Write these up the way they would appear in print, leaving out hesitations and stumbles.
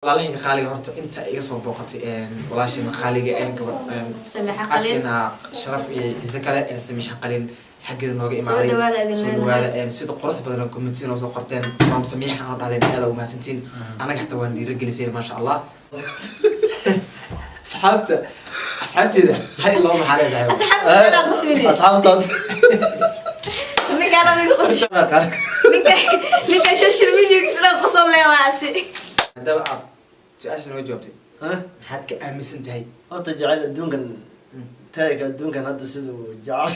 والله خالي هرت أنت يصوب وقت والله شيء من خالي إنك سميحة قليل شرف الذكاء سميحة قليل حق النوعي معي سؤال هذا سيد قرص بدنا كومنتين وزو قرتين ما مسميحة هذا هذا وما سنتين أنا حتى وندي رجل يصير ما شاء الله أصحابتي ذا هاي اللهم حالي زعيم أصحابتي مسلمين أصحابتي نك أنا بيقول نك شو الميديا كسر قصر لي واسي ده بقى تعيش نوع جوابتي ها حد كأمس انتهي أنت جعل الدون تايق الدون كان هذا سيدو جعل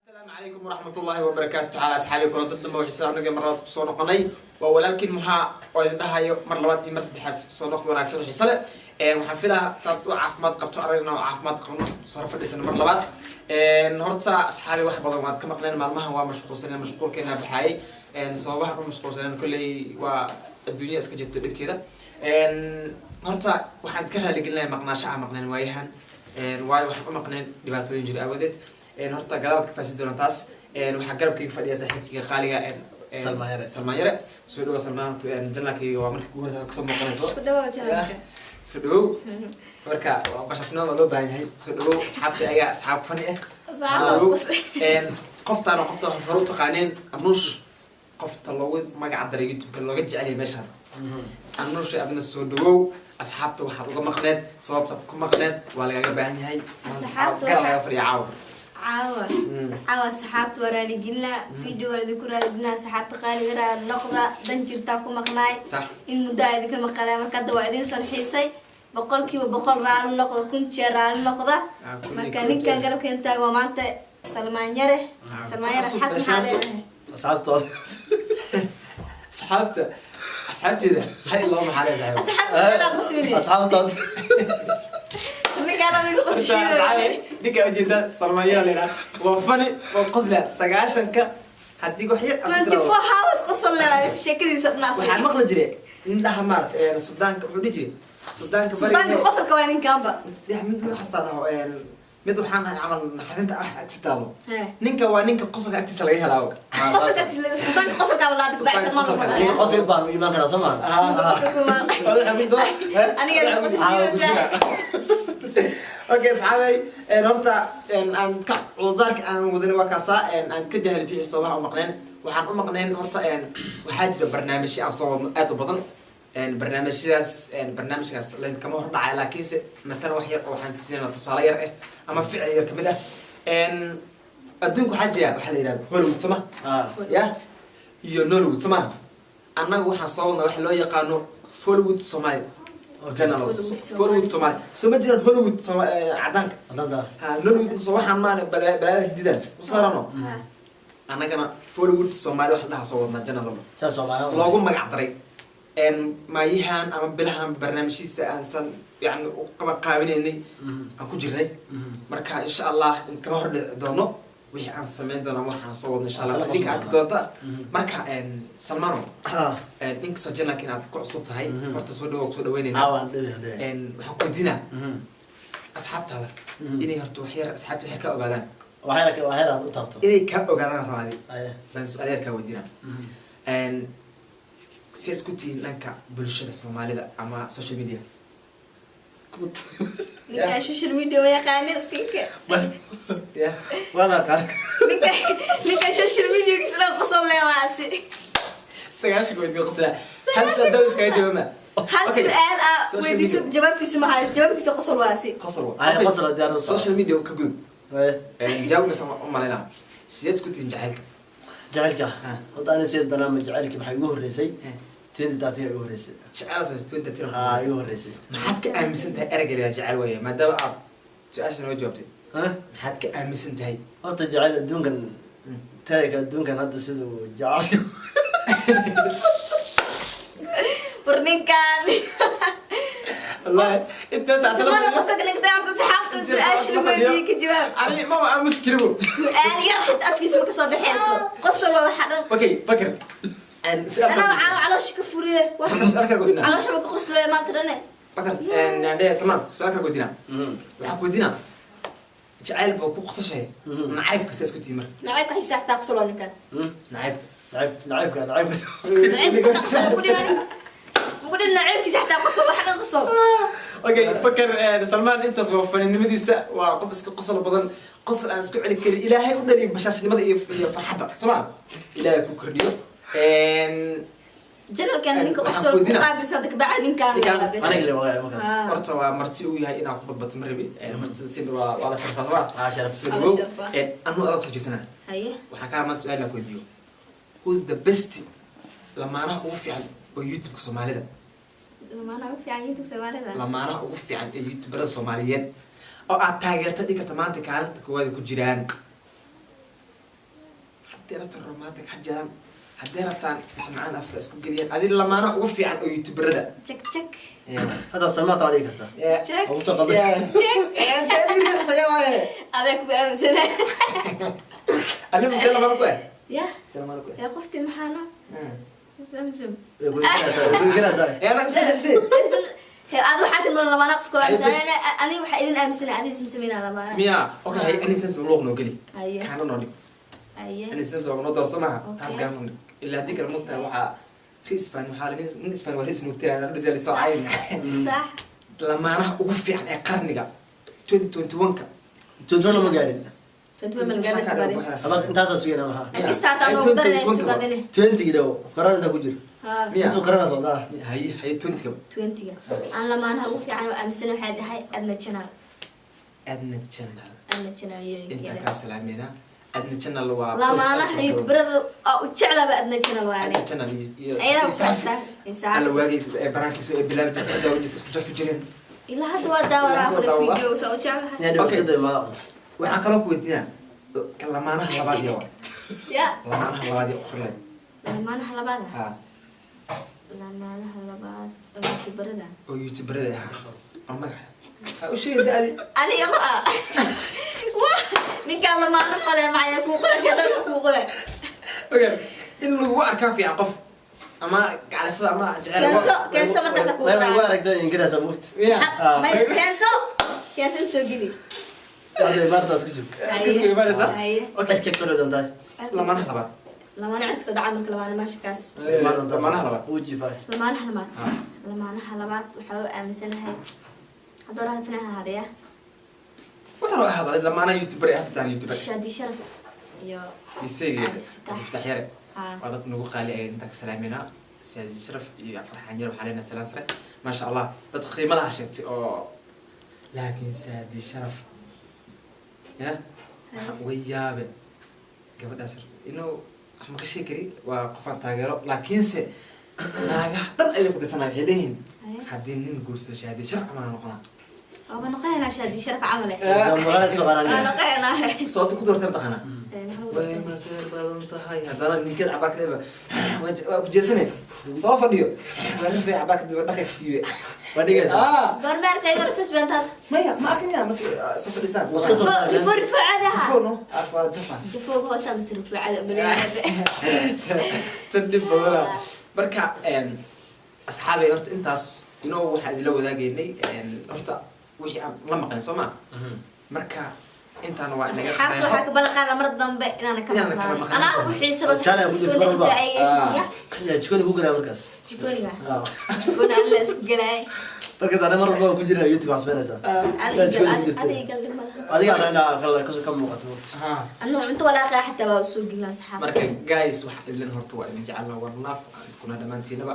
السلام عليكم ورحمة الله وبركاته تعالى أصحابي كل ضد ما وحساب نجى مرات صون قناي ولكن محا وينها يوم مرة يمرس بحس صون قناي ونعكسه حصلة وحفلها صارت عفمات قبض أرينا وعفمات قمنا صرف الإنسان مرة نهرتا أصحابي واحد بدو ما كم قلنا مرمها ومشغول سنة مشغول كنا بحي صوابها مشغول سنة كل والدنيا اسكجت تدب كذا نهرتا واحد كلها اللي قلنا مقنع شعب مقنع وايهن واي واحد مقنع دبعتوا ينجري أودت نهرتا قلبك فاسد نتاس waxaa garabkayga fadhiya saaxiibkayga qaaliga Salmaan Yare soo dhaw Salmaan jannaakayga waa markii ugu horreysay ka soo muuqanayso soo dhaw marka qashashnada loo baahan yahay soo dhaw asxaabtay ayaa asxaab fani ah qoftaan hore u taqaaneen anuush qofta loogu magac daray YouTube-ka looga jecel yahay meeshan anuush abna soo dhaw asxaabta waxaad uga maqneed sababta ku maqneed waa laga baahan yahay asxaabta laga fariicaw عاوة سحابت وراني قلنا فيديو هذا كل هذا قلنا سحابت قالي غير نقطة دنجر تاكو مقناي إنه دا إذا كم قلنا مركز وادين صن حيسي بقول كي وبقول رال النقطة كنت شرال النقطة مكانك كان قالوا كنت وما أنت سلمان يره سحابت حالي أصحابتي ذا هاي اللهم حالي زعيم أصحابتي أنا مسلمين أصحابتي أنا بيقول الشيء ديك أجدا Salmaan Yare لنا وفني وقصله سجاشن ك هديكوا حيل 24 hours قصل لنا شكلي سبنا وحنا مقلة جري ندها مارت السودان كحولي جري السودان قصل كوانين كامبا دي من حصلنا مدو حنا عمل حدنت أحسن تستاهلوا نينك ونينك قصل أكتس لقيها لاوك قصل أكتس السودان قصل كابلات بعد ما نينك قصل بام يمان كنا سمان قصل كمان أنا قاعد قصل شيء اوكي صحابي نرتا ان كعودارك ان ودنا وكاسا ان كجهل في الصباح ومقنين waxaan u maqneen horta waxa jira barnaamij aan soo wadno aad u badan barnaamijkaas leen kama hor dhacay laakiin mesela wax yar oo waxaan siinaa tusaale yar ama ficil yar kamid ah adduunku xajiya waxa la yiraahdo Hollywood sama ya iyo Nollywood sama annagu waxaan soo wadnaa wax loo yaqaano Hollywood Somali جنرال فولود سومالي سوما جرا هوليوود عدانك هوليوود صباحا ما بلا جديدا وصارنا انا كنا فولود سومالي واحد لها صورنا جنرال لوغو مغع دري ان ما يهان اما بلهان برنامجيسا انسان يعني قبا قابليني ان ku jirnay marka insha Allah in kama hor doono wixii aan sameyn doono waxaan soo wadno insha Allah idinka arki doonta marka Salmaan ninka sajana kinaad ku cusub tahay horta soo dhaweynayna waxaan ku dinaa asxaabtaada inay horta wax yar asxaabta waxay ka ogaadaan waxay u taabto inay ka ogaadaan raadi baan su'aal ka weydiina si isku tiin dhanka bulshada Soomaalida ama social media ninka social media ma yaqaanin iskiinka ya wala qar ninka social media kisla qosol leewaasi سجاش كويدي قصلا هل سدوس كاجوما هل سؤال ويدي جوابتي ما هاي جوابتي قصر واسي قصر ديار السوشيال ميديا كجود جاوب بس أم علينا سياس كنت جعلك هذا أنا سيد برنامج جعلك بحيوه الرئيسي توين داتير يوه الرئيسي شعار سوي توين داتير يوه الرئيسي ما حد كأمس أنت أرجع يا جعل ويا ما ده بقى تعيش نوع جوابتي ما حد كأمس أنت هاي أنت جعل الدون كان تايق الدون كان هذا سيدو جعل برنيكان والله انت تعرف ما انا قصدك انك تعرف صحابته سؤال شنو بديك جواب انا ما مسكرو سؤال يرحد افيس ما كسو بخيسو قصه ولا حدا اوكي بكر انا على شكفوريه واحد سؤالك قلنا على شبكه قصله ما ترني بكر يعني سلمان سؤالك قلنا waxaan ku weydiinaa jacayl baa ku qosashay nacaybka saas ku tiimar nacaybka hay saxtaa qosol ninkan nacaybka nacaybka nacaybka qosol ku dhiman muddo nacaybka saxtaa qosol waxa dhan qosol okay fakar Salman intaas waa fanaanimadiisa waa qof iska qosol badan qosol aan isku celi karin ilaahay u dhaliyo bashaashnimada iyo farxadda Salman ilaahay ku kordhiyo جنرال كان نينك قصور قابل صدق بعد نينكان بس أنا اللي وقع مكاس horta waa marti uu yahay inaan ku badbato marbi marti si waa la sharfan waa sharaf soo dhawow anu adag tujisanaa haye waxaan ka ma su'aal ku weydiiyo who's the best lamaanaha ugu fiican oo YouTube Soomaalida lamaanaha ugu fiican YouTube Soomaalida lamaanaha ugu fiican ee YouTuberada Soomaaliyeed oo aad taageerta dhigata maanta kaalinta koowaad ku jiraan haddii rabta romantic hajaan haddii rabtaan macaan afka isku geliyaan adil lamaanaha ugu fiican oo YouTuberada check هذا سلمان تعالي كرتا check أو تقدر انت اللي تحسن يا واي هذاك بأمسنا انا بدي لما نقول يا لما نقول يا قفتي محانا زمزم يقول كذا ساي يا انا حسين هذا واحد من لما نقف أنا واحد إذن أمسنا أنا اسم سمينا لما ميا اوكي هي اني سنس لوق نو قلي أيه كان نوري أيه اني سنس لوق نو درسنا تاس كان الا هذيك المقطع وحا ريس فان وحا من اسفان وريس نوتي انا رجال صاعين صح لما انا اوقف عن قرنيغا 2021 كا تدون ما قاعدين تدوي من قال سبادي أما أنت هذا سوينا معها أكيد تعرف أنا أقدر أنا سبادي 20 كده قرار ده كجير ها ميا أنتوا قرارنا صدق هي 20 كم 20 أنا لما أنا أوفي عنه أمسنا هاي أدنى channel ادنا channel أدنى channel انت كاسلامينا ادنا channel waa لما أنا هيت برد أو شعلة بأدنى channel وأنا channel أيضا فاستا إنسان على واجي برانكي سو بلاد جس داوجس اسku jaf jireen إلا هذا ودا ولا أخذ فيديو سو شعلة يعني أوكي. وصلت ما waxaan kaloo ku weydiinaa lamaanaha labaad iyo يا lamaanaha labaad iyo ukhrilayd لما أنا هلا بعد ha لما أنا هلا بعد أوفي برد oo youtuberada ah ama u sheegay daadi أنا يقع ninkaan lamaana qole macaya kuu qole shadada kuu qole okay in lagu arkaa fiican qof ama gacalsada ama keenso markaas kuu ما qole ما ركض ينقرأ سموت may keenso inta soo geli هذا ما رتاس كسب kasoo imaanaysa haye أوكي كيف كله ده ده lamaanaha labaad lamaana cid kasoo dhacay marka lamaana meesha kaas lamaanaha labaad وجي فاي lamaanaha labaad waxa uu aaminsanahay haddoo raad finaha hadiya waxa loo ahaaday lamaanaha youtuber ee hadda youtuber shadi sharaf iyo isagii Iftaax. iftaax yare ha waa dad nagu qaali ay inta ka salaamina siyaasi sharaf iyo farxan yar waxaa leenahay salaan sare ma sha Allah dad qiimo laha sheegtay oo laakiin saadi sharaf ya waxaan uga yaabay gabadhaas inuu wax ma ka sheegi kari waa qofaan taageero laakiinse naagaha dhan ayay ku dirsanaa waxay leeyihiin haddii nin guursado shahaadi sharaf camal noqonaa oo noqonayna shadi sharaf camale مغالك صغار noqonayna sababta ku doortay mataqaanaa way maseer badan tahay haddana ninkeed cabaar kadib waa ku jeesane soo fadhiyo waa rifay cabaar kadib dhaqay ka siibe وديك سا gormeerka iga rafis bantaad maya ma arkin yaa markii soo fadhisaan Wasqad oo- furfucadaha jafoono waa jafa jafooga hoose ama sirfucada baleeyade tan dhib badana marka asxaabay horta intaas inoo waxaan idila wadaagaynay horta wixii aan la maqnay soo ma marka intaan waa inaga asxaabta waxaa ka balan qaada mar dambe inaana ka Inaana kala maqnaan maqnaan. anaa u xiisaba Jale, iskoona walba. inta ay haysiya يا تكون كوكرا مركز jikoniga jikona alla isku gelay مركز أنا مرة بقول كجرا يوتيوب عصبنا سا adiga galgal malaha هذه أنا كلا كسر كم وقت ha anuu cunto walaaqa xataa waa usoo gelin asxaab marka guys waxa idin horta waa idin jecel warnaaf kuna dhamaantiinaba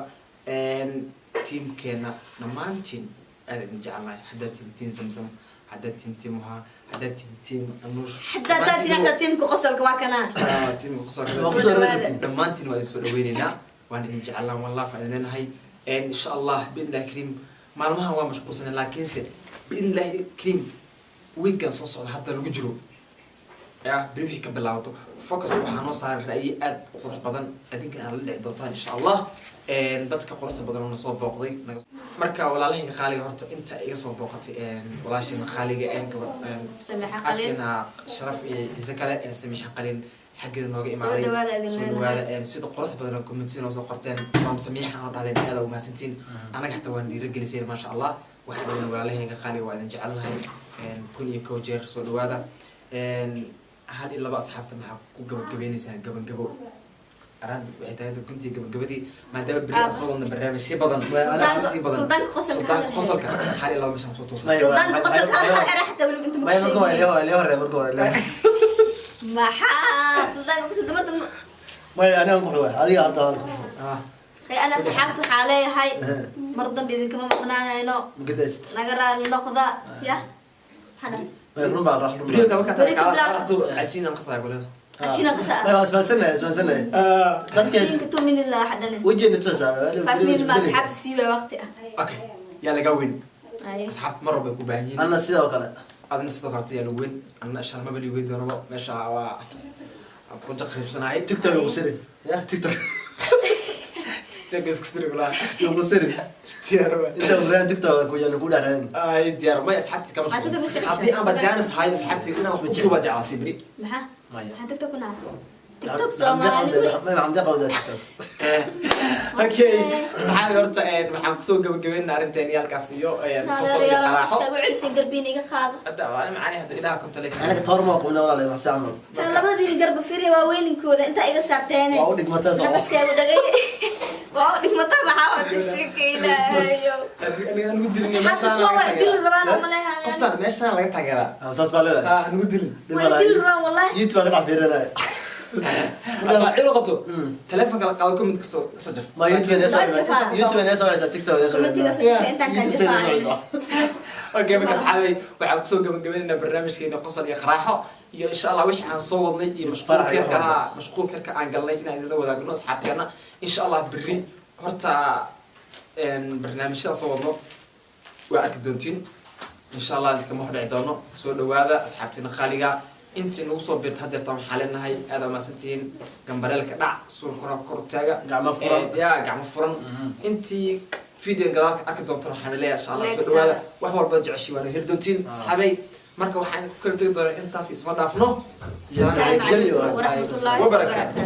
teamkeena dhamaantiin aad idin jecelnahay haddaad tihiin team samsam haddaad tihiin team muha haddaad tihiin team anuush xataa taa tinacta tiimka qosolka waa kanaa team Soo dhawaada. dhammaantiin waa idin soo dhaweyneynaa waan idin jecelnaa wallaaf aan idin leenahay insha allah biidnillahi kariim maalmahan waa mashquulsanay laakiinse biidnillahi kariim weekgan soo socda hadda lagu jiro ya beri wixii ka bilaabato focus waxaa noo saaray ra'yi aad u qurux badan adinkan aad la dhici doontaan insha allah dadka quruxda badan oo na soo booqday marka walaalahayga qaaliga horta inta iga soo booqatay walaashayna qaaliga samiixa qaliil agteena sharaf iyo ciise kale samiixa qaliil xaggeeda nooga Soo dhawaada idin soo leenahay. dhawaada sida qurux badan oo comments noo soo qorteen maam samiixa oo dhahdeen aad ugu mahadsantiin anaga xataa waan dhiirigelisay maasha allah waxaa weyn walaalahayga qaaliga waa idin jecelnahay kun iyo kow jeer soo dhawaada hal iyo laba asxaabta maxaa ku gabagabeynaysaa gabagabo arrinta waxay tahay kuntii gabagabadii maadaama beri aan soo wadna barnaamijyo badan suldaanka qosolka hal iyo laba meeshaan soo tuurtay suldaanka qosolka hal eraxda weli inta ma sheegay maxaa suldaanka qosolka madam maya aniga ku xuwa adiga hadda أنا سحبت حالي هاي مرضى بإذن كمان مقنعنا قدست نقرأ اللقطة يا هذا ما يفرون بعض راح بريو كم كتر عجينا قصة يقول هذا عشان قصة ما اسمع سنة عشان كتو من الله حدنا وجه نتوسع فمن ما سحبت السيبة وقتها أوكي يلا قوين أيه سحبت مرة بيكون باهين أنا السيدة وكلا هذا نسيت قرطي يلا وين أنا أشهر ما بلي وين دورنا ماشى كنت أخرج صناعي تيك توك وسري يا تيك توك تجلس كسر ولا يوم سري ديار أنت وزين تيك توك ويا نقول على ديار ما يسحبتي كم حطي أنا بجانس هاي يسحبتي أنا بجيب وجع سيبري محا ما محا تيك توك نعم تيك توك سومالي ما عندي قودة تيك توك اوكي صحابي horta waxaan kusoo gabagabeynaa arrinteeni halkaasiyo qosol iyo qaraaxo istagu celisin garbiin iga qaado hadda waa macnaheedu hadda ilaaha kunta leeyahay أنا كتور ما قلنا ولا لا محسن عمل labadii garba firi waa weyninkooda inta iga saarteen وأودك متى صار nabaskaagu dhagay waa dhigmata maxaa waa bisika ilaahayo aniga nugu dilin saxaabta kuwa waa dil rabaan ma leeyahay qoftan meeshaan laga taageeraa أساس بالله nugu dilin waa dil rabaan wallahi يوتيوب أنا عبيرنا marka ciido qabto telefoonka la qaado comment kasoo jaf ما يوتيوب الناس ولا تيك توك الناس commentiga soo jafay intaan ka jafay okay marka saxaabay waxaan kusoo gabagabeynaa barnaamijkeena qosol iyo qaraaxo iyo insha Allah wixii aan soo wadnay iyo mashquulka aan galnay inaan idin wadaagno asxaabteena insha Allah berri horta barnaamijyada soo wadno waa arki doontiin insha Allah kama hordhici doono soo dhawaada asxaabteena qaaliga intii nagu soo biirta haddeerta waxaan leenahay aad amaasantihiin gambareelka dhac suul koraa kor taaga gacmo furan intii video gadaalka arki doonta waxaan leeyahay insha Allah soo dhawaada wax walba jeceshiin waana heli doontiin asxaabay marka waxaan ku kala tagi doonaa intaas isma dhaafno السلام عليكم ورحمة الله وبركاته